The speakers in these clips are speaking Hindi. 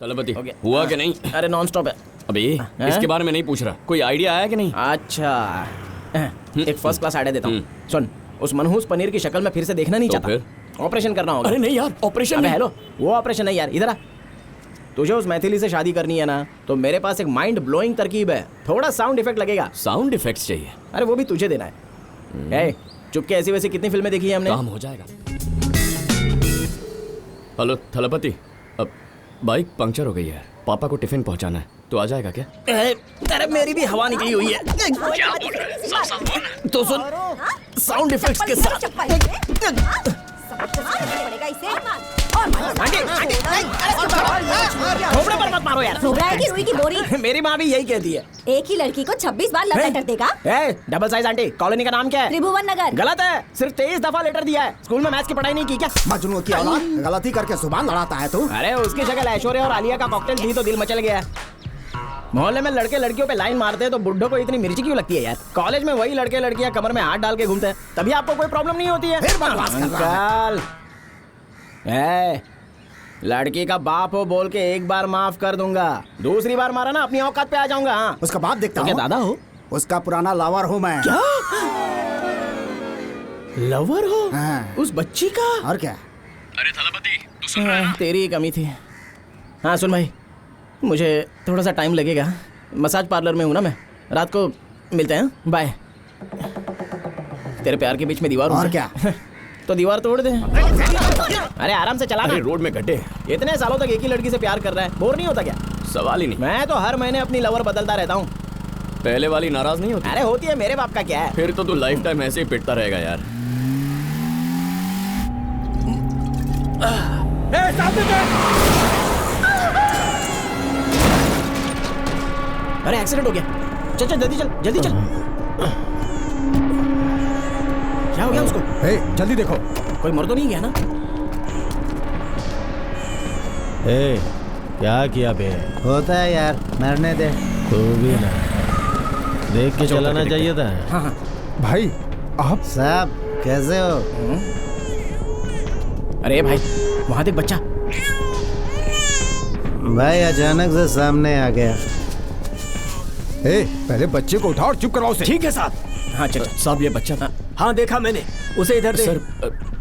तलपति हुआ कि नहीं? अरे नॉन स्टॉप है अबे इसके बारे में नहीं पूछ रहा, कोई आइडिया आया कि नहीं? अच्छा एक फर्स्ट क्लास आइडिया देता हूँ। सुन, उस मनहूस पनीर की शक्ल में फिर से देखना नहीं तो चाहता। ऑपरेशन करना होगा। अरे नहीं यार, ऑपरेशन अबे नहीं। हेलो, वो ऑपरेशन नहीं यार, इधर आ। तुझे उस मैथिली से शादी करनी है ना, तो मेरे पास एक माइंड ब्लोइंग तरकीब है। थोड़ा साउंड इफेक्ट लगेगा। साउंड इफेक्ट्स चाहिए? अरे वो भी तुझे देना है। चुपके ऐसी वैसी कितनी फिल्में देखी है हमने। काम हो जाएगा। हेलो थलपति, अब बाइक पंक्चर हो गई है, पापा को टिफिन पहुंचाना है, तो आ जाएगा क्या? अरे मेरी भी हवा निकली हुई है। क्या बोल रहा है? साफ तो सुन, साउंड इफेक्ट्स के साथ। थोपड़े पर मत मारो यार। थोपड़ा है कि रुई की बोरी? मेरी माँ भी यही कहती है। एक ही लड़की को 26 बार लव लेटर देगा? डबल साइज आंटी, कॉलोनी का नाम क्या है? त्रिभुवन नगर। गलत है, सिर्फ 23 दफा लेटर दिया है। स्कूल में मैथ्स की पढ़ाई नहीं की क्या? मजनू की औलाद, गलती करके जुबान लड़ाता है तू। अरे उसकी जगह ऐश्वर्या और आलिया का कॉकटेल दी तो दिल मचल गया है। मोहल्ले में लड़के लड़कियों पे लाइन मारते हैं तो बुड्ढों को इतनी मिर्ची क्यों लगती है यार? कॉलेज में वही लड़के लड़कियां कमर में हाथ डाल के घूमते हैं, तभी आपको कोई प्रॉब्लम नहीं होती है। फिर बकवास कर रहा है। अंकल, लड़की का बाप हो बोल के एक बार माफ कर दूंगा, दूसरी बार मारा ना अपनी औकात पे आ जाऊंगा। हाँ, उसका बाप देखता तो क्या हूँ। दादा हो? उसका पुराना लवर हूँ मैं। क्या लवर हो? हाँ। उस बच्ची का? और क्या? अरे थलपति, तू सुन रहा है ना? तेरी ही कमी थी। हाँ सुन भाई, मुझे थोड़ा सा टाइम लगेगा, मसाज पार्लर में हूँ ना मैं, रात को मिलते हैं। बाय। तेरे प्यार के बीच में दीवार और क्या? तो दीवार तोड़ दे। अरे आराम से चला अरे ना। रोड में गड्ढे। इतने सालों तक एक ही लड़की से प्यार कर रहा है, बोर नहीं होता क्या? सवाल ही नहीं। मैं तो हर महीने अपनी लवर बदलता रहता हूँ। पहले वाली नाराज नहीं होती? अरे होती है, मेरे बाप का क्या है। फिर तो तू लाइफ टाइम ऐसे ही पिटता रहेगा यार। अरे एक्सीडेंट हो गया। चल चल जल्दी चल, जल्दी चल। क्या हो गया उसको? जल्दी देखो। कोई मर तो नहीं गया ना? ए, क्या किया बे? होता है यार, मरने दे। तू भी ना देख के चलाना चाहिए था। हाँ हाँ। भाई आप साहब कैसे हो? अरे भाई, वहां देख बच्चा। भाई अचानक से सामने आ गया। पहले बच्चे को उठाओ और चुप करवाओ उसे। ठीक है साहब। हाँ चल। साहब ये बच्चा था। हाँ देखा मैंने, उसे इधर दे। सर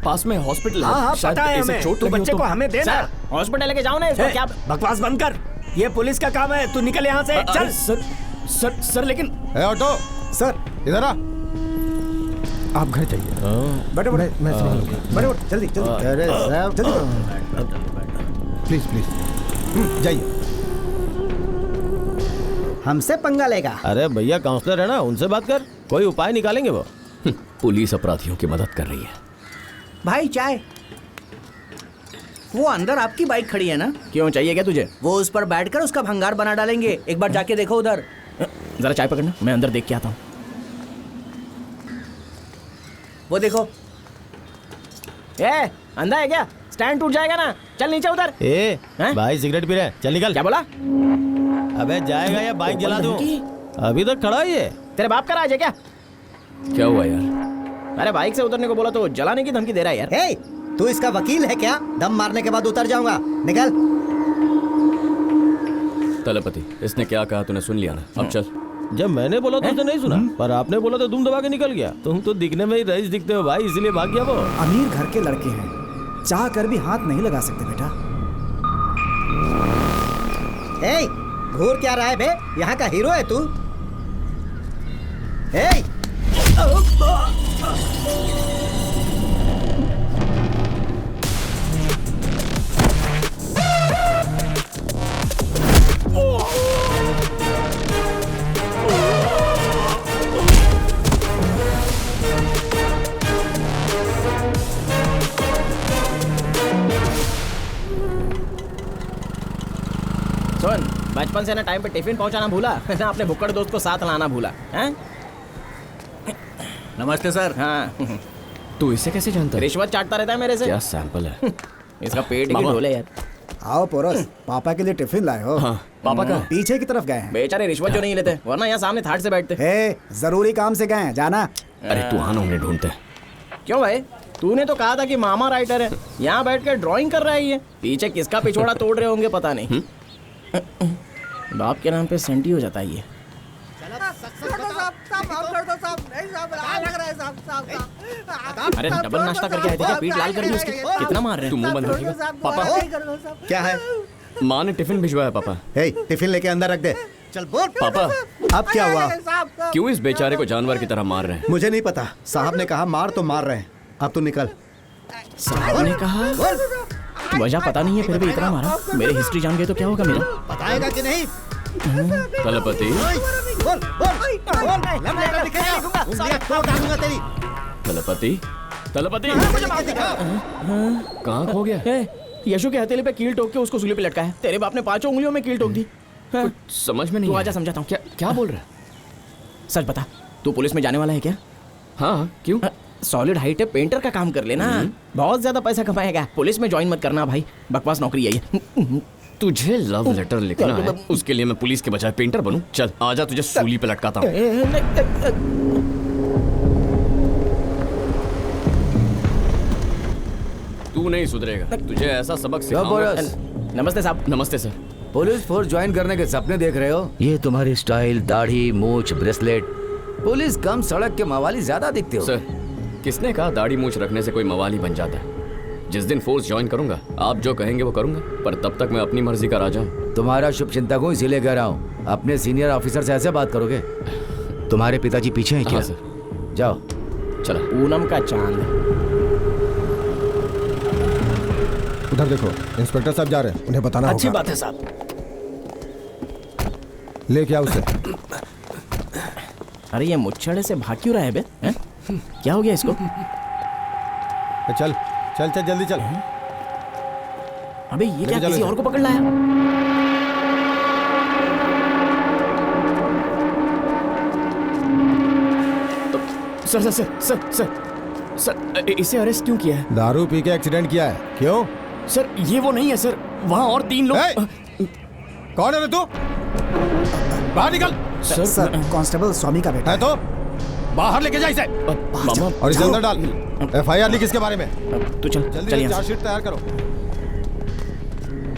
पास में हॉस्पिटल है। हाँ शायद पता है इसे हमें, चोट तू लगी हो बच्चे तो- को हमें देना। सर हॉस्पिटल लेके जाओ ना इसको। क्या बकवास बंद कर, ये पुलिस का काम है, तू निकल यहाँ से। अरे चल। सर लेकिन ऑटो सर इधर आ। आप घर जाइए। बैठो बैठो, मैं संभालूंगा। बैठो जल्दी जल्दी। अरे साहब प्लीज प्लीज जाइए। हमसे पंगा लेगा? अरे भैया काउंसलर है ना, उनसे बात कर, कोई उपाय निकालेंगे वो। पुलिस अपराधियों की मदद कर रही है। भाई चाय। वो अंदर आपकी बाइक खड़ी है ना, क्यों चाहिए क्या तुझे? वो उस पर बैठकर उसका भंगार बना डालेंगे। एक बार जाके देखो उधर। जरा चाय पकड़ना, मैं अंदर देख के आता हूँ। वो देखो। अंधा है क्या? स्टैंड टूट जाएगा ना, चल नीचे उतर। ए हैं? भाई सिगरेट पी रहे हैं, चल निकल। क्या बोला? अबे जाएगा या बाइक जला दूं? अभी तक खड़ा ही है। तेरे बाप का राज है क्या? क्या हुआ यार? अरे बाइक से उतरने को बोला तो जलाने की धमकी दे रहा है यार। हे, तू इसका वकील है क्या? दम मारने के बाद उतर जाऊंगा, निकल। तलपति, इसने क्या कहा तूने सुन लिया ना? अब चल। जब मैंने बोला तो उसे नहीं सुना, पर आपने बोला तो दुम दबा के निकल गया। तुम तो दिखने में ही रईस दिखते हो भाई, इसलिए भाग गया वो। अमीर घर के लड़के हैं, चाह कर भी हाथ नहीं लगा सकते बेटा। हे, घूर क्या रहा है बे? यहाँ का हीरो है तू। हे, सुन, बचपन से ना टाइम पे टिफिन पहुंचाना भूला ना अपने भुक्कड़ दोस्त को साथ लाना भूला हैं? नमस्ते सर। हाँ तू इसे कैसे जानता है? रिश्वत चाटता रहता है मेरे से। क्या सैंपल है? इसका पेट ही मामा। ढोले यार। आओ पोरस, पापा के लिए टिफिन लाए हो? हाँ, पापा का पीछे की तरफ गए हैं। बेचारे रिश्वत जो नहीं लेते, वरना यहाँ सामने थाट से बैठते। हे, जरूरी काम से गए हैं, जाना। अरे तू आना, उन्हें ढूंढते। क्यों भाई, तूने तो कहा था कि मामा राइटर है, यहाँ बैठ कर ड्राइंग कर रहा है ये। पीछे किसका पिछोड़ा तोड़ रहे होंगे पता नहीं। बाप के नाम पे सेंटी हो जाता है ये। अरे डबल नाश्ता करके आए थे क्या? पीठ लाल कर दी उसकी। कितना मार रहे तू हैं? मुंह बंद रखिएगा पापा। क्या है? माँ ने टिफिन भिजवाया पापा। हे, टिफिन लेके अंदर रख दे। चल बोल पापा अब क्या हुआ? क्यों इस बेचारे को जानवर की तरह मार रहे हैं? मुझे नहीं पता, साहब ने कहा मार तो मार रहे हैं। अब तू निकल। साहब ने कहा वजह पता नहीं है फिर भी इतना मारा। मेरे हिस्ट्री जान गए तो क्या होगा मेरा? बताएगा कि नहीं? तलपति बोल बोल बोल, लव लेटर लिखेगा, उंगलियां तोड़ डालूंगा तेरी। तलपति तलपति कहाँ खो गया? ए, यशु के हथेली पे कील ठोक के उसको सूली पे लटका है। तेरे बाप ने 5 उंगलियों में कील ठोक दी। हाँ। समझ में नहीं तू आया। आजा समझाता हूँ। क्या क्या बोल रहा है? सच बता, तू पुलिस में जाने वाला है क्या? हाँ क्यों? सॉलिड हाइट है, पेंटर का काम कर लेना, बहुत ज्यादा पैसा कमाएगा। पुलिस में ज्वाइन मत करना भाई, बकवास नौकरी है ये। तुझे लव लेटर लिखना है, उसके लिए मैं पुलिस के बजाय पेंटर बनूं? चल आजा, तुझे सूली पे लटकाता हूँ। तू नहीं सुधरेगा, तुझे ऐसा सबक सिखाऊंगा। नमस्ते साहब। नमस्ते सर। पुलिस फोर्स ज्वाइन करने के सपने देख रहे हो? ये तुम्हारी स्टाइल, दाढ़ी, मूछ, ब्रेसलेट, पुलिस कम सड़क के मवाली ज्यादा दिखते हो। सर किसने कहा दाढ़ी मूछ रखने से कोई मवाली बन जाता है? जिस दिन फोर्स ज्वाइन करूंगा आप जो कहेंगे वो करूंगा, पर तब तक मैं अपनी मर्जी का राजा हूँ। तुम्हारा शुभ चिंतक हूँ इसीलिए कह रहा हूँ। अपने सीनियर ऑफिसर से ऐसे बात करोगे? तुम्हारे पिताजी पीछे हैं क्या? हाँ सर। जाओ। चला। पूनम का चांद। उधर देखो, इंस्पेक्टर साहब जा रहे हैं, उन्हें बताना अच्छी होगा। बात है साहब। ले क्या उसे? अरे ये मुच्छड़े से भाग क्यों रहा है बे? हैं? क्या हो गया इसको? चल चल चल जल्दी चल। अबे ये क्या चलो, किसी चलो। और को पकड़ लाया? Sir sir sir sir sir sir इसे अरेस्ट क्यों किया है? दारू पी के एक्सीडेंट किया है। क्यों? सर ये वो नहीं है सर, वहाँ और 3 लोग। ए! कौन है रे तू? बाहर निकल। सर कांस्टेबल स्वामी का बेटा है तो बाहर लेके जा इसे मामा और इसे अंदर डाल। FIR लिख इसके बारे में। तू चल जल्दी चल यहाँ से। चार्जशीट तैयार करो।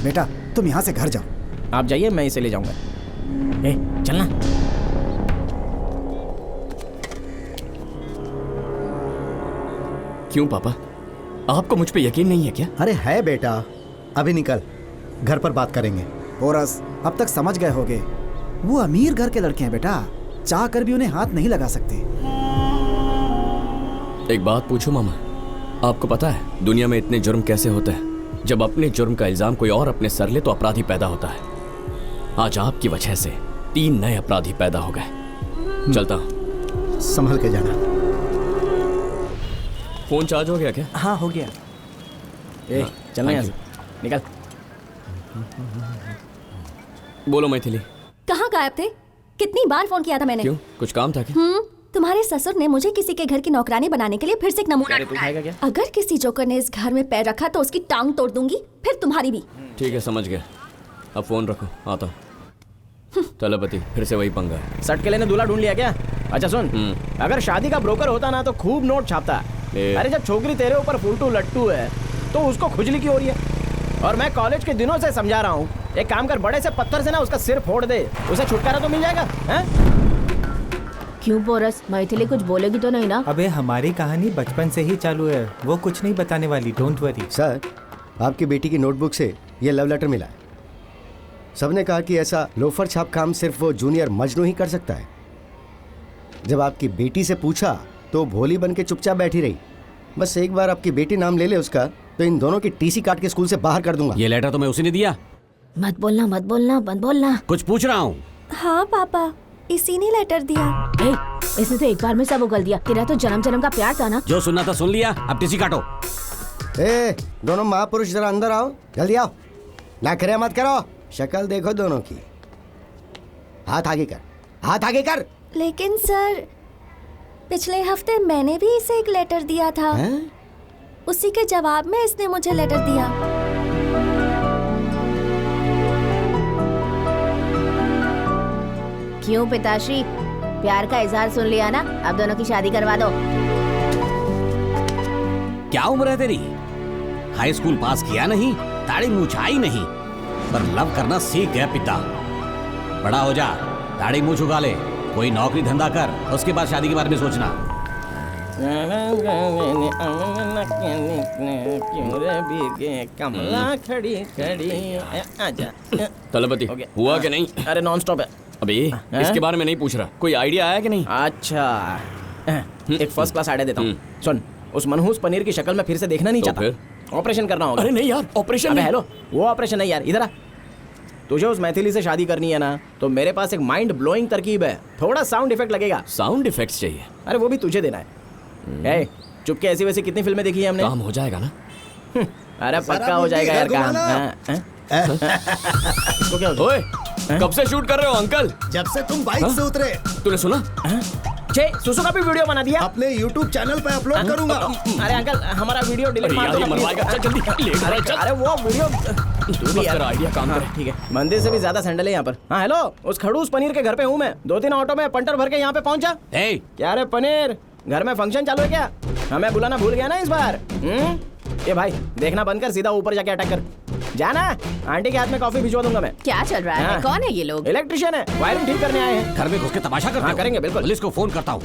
बेटा तुम यहाँ से घर जाओ। आप जाइए, मैं इसे ले जाऊंगा। ए चलना। क्यों पापा, आपको मुझ पे यकीन नहीं है क्या? अरे है बेटा, अभी निकल, घर पर बात करेंगे। पोरस अब तक समझ गए होगे, वो अमीर घर के लड़के हैं बेटा, चाह कर भी उन्हें हाथ नहीं लगा सकते। एक बात पूछूं मामा, आपको पता है दुनिया में इतने जुर्म कैसे होते हैं? जब अपने जुर्म का इल्जाम कोई और अपने सर ले तो अपराधी पैदा होता है। आज आपकी वजह से 3 नए अपराधी पैदा हो गए। चलता हूं। संभल के जाना। फोन चार्ज हो गया क्या? हाँ हो गया। ए चलना यहाँ से, निकल। बोलो मैथिली। कहाँ गायब थे? कितनी बार फोन किया था मैंने। क्यों, कुछ काम था क्या? तुम्हारे ससुर ने मुझे किसी के घर की नौकरानी बनाने के लिए फिर से एक नमूना अरे तू खाएगा क्या? अगर किसी जोकर ने इस घर में पैर रखा तो उसकी टांग तोड़ दूंगी, फिर तुम्हारी भी। ठीक है समझ गया, अब फोन रखो, आता हूं। तलपति फिर से वही पंगा है। सट के लेने दूल्हा ढूंढ लिया क्या? अच्छा सुन, अगर शादी का ब्रोकर होता ना तो खूब नोट छापता। अरे जब छोकरी तेरे ऊपर फुलटू लट्टू है तो उसको खुजली की हो रही है। और मैं कॉलेज के दिनों से समझा रहा हूँ, एक काम कर, बड़े से पत्थर से ना उसका सिर फोड़ दे, उसे छुटकारा तो मिल जाएगा। हैं? क्यों बोरस, मैथिली कुछ बोलेगी तो नहीं ना? अबे हमारी कहानी बचपन से ही चालू है, वो कुछ नहीं बताने वाली, डोंट वरी। सर, आपकी बेटी की नोटबुक से ये लव लेटर मिला है। सबने कहा कि ऐसा लोफर छाप काम सिर्फ वो जूनियर मजनू ही कर सकता है। जब आपकी बेटी से पूछा तो भोली बन के चुपचाप बैठी रही। बस एक बार आपकी बेटी नाम ले ले उसका तो इन दोनों की टीसी काट के स्कूल से बाहर कर दूंगा। ये लेटर तो मैं उसी ने दिया। मत बोलना मत बोलना मत बोलना। कुछ पूछ रहा हूँ। हाँ पापा, इसी ने लेटर दिया। ए, इसने तो एक बार में सब उगल दिया। तेरा तो जन्म जन्म का प्यार था ना। जो सुनना था सुन लिया, अब टीसी काटो। ए, दोनों महापुरुष जरा अंदर आओ, जल्दी आओ, नखरे मत करो, शक्ल देखो दोनों की। हाथ आगे कर, हाथ आगे कर। लेकिन सर, पिछले हफ्ते मैंने भी इसे एक लेटर दिया था। उसी के जवाब में इसने मुझे लेटर दिया। क्यों पिताश्री, प्यार का इजहार सुन लिया ना? अब दोनों की शादी करवा दो। क्या उम्र है तेरी? हाई स्कूल पास किया नहीं, दाढ़ी मूछ आई नहीं, पर लव करना सीख गया पिता। बड़ा हो जा, दाढ़ी मुंह झुका ले, कोई नौकरी धंधा कर, उसके बाद शादी के बारे में सोचना। कमला खड़ी खड़ी आजा। तलपति हुआ कि नहीं? अरे नॉन स्टॉप है अबे इसके बारे में नहीं पूछ रहा, कोई आइडिया आया कि नहीं? अच्छा एक फर्स्ट क्लास आइडिया देता हूँ। सुन, उस मनहूस पनीर की शक्ल में फिर से देखना नहीं तो चाहता। ऑपरेशन करना होगा। अरे नहीं यार, ऑपरेशन अबे नहीं। हेलो, वो ऑपरेशन नहीं यार, इधर आ। तुझे उस मैथिली से शादी करनी है ना, तो मेरे पास एक माइंड ब्लोइंग तरकीब है। थोड़ा साउंड इफेक्ट लगेगा। साउंड इफेक्ट्स चाहिए? अरे वो भी तुझे देना है। चुपके ऐसी वैसी कितनी फिल्में देखी है हमने? काम हो जाएगा ना? अरे पक्का हो जाएगा यार काम। इसको क्या ओए, कब से शूट कर रहे हो अंकल? जब से तुम बाइक से उतरे। तूने सुना? सुसु का भी वीडियो बना दिया। अपने YouTube चैनल पे अपलोड करूंगा। अरे अंकल, हमारा वीडियो डिलीट मार दो। चल जल्दी लेट हो रहा है, चल। अरे वो वीडियो तू भी यार आइडिया काम कर। ठीक है, मंदिर से भी ज्यादा सैंडल है यहाँ पर। हाँ हेलो, उस खड़ूस पनीर के घर पे हूँ मैं। 2-3 ऑटो में पंटर भर के यहाँ पे पहुंचा। क्या रे पनीर, घर में फंक्शन चालू है क्या? हमें बुलाना भूल गया ना इस बार? ये भाई देखना बंद कर, सीधा ऊपर जाके अटैक कर। जाना, आंटी के हाथ में कॉफी भिजवा दूंगा मैं। क्या चल रहा है? कौन है ये लोग? इलेक्ट्रिशियन है, वायरिंग ठीक करने आए हैं। घर में घुस के तमाशा करते हो? करेंगे बिल्कुल। पुलिस को फोन करता हूँ।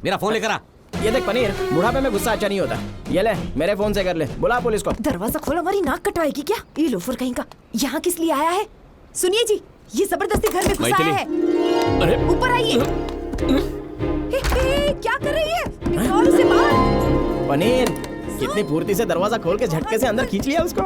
मेरा फोन लेकर आ। ये देख पनीर, बुढ़ापे में गुस्सा अच्छा नहीं होता। ये ले, मेरे फोन से कर ले, बुला पुलिस को। दरवाजा खोल, हमारी नाक कटवाएगी क्या? ये लोफर कहीं का यहाँ किस लिए आया है? सुनिए जी, ये जबरदस्ती घर में घुसा है। अरे ऊपर आइए। क्या कर रही है? निकालो उसे बाहर। पनीर कितनी फुर्ती से दरवाजा खोल के झटके से अंदर खींच लिया उसको।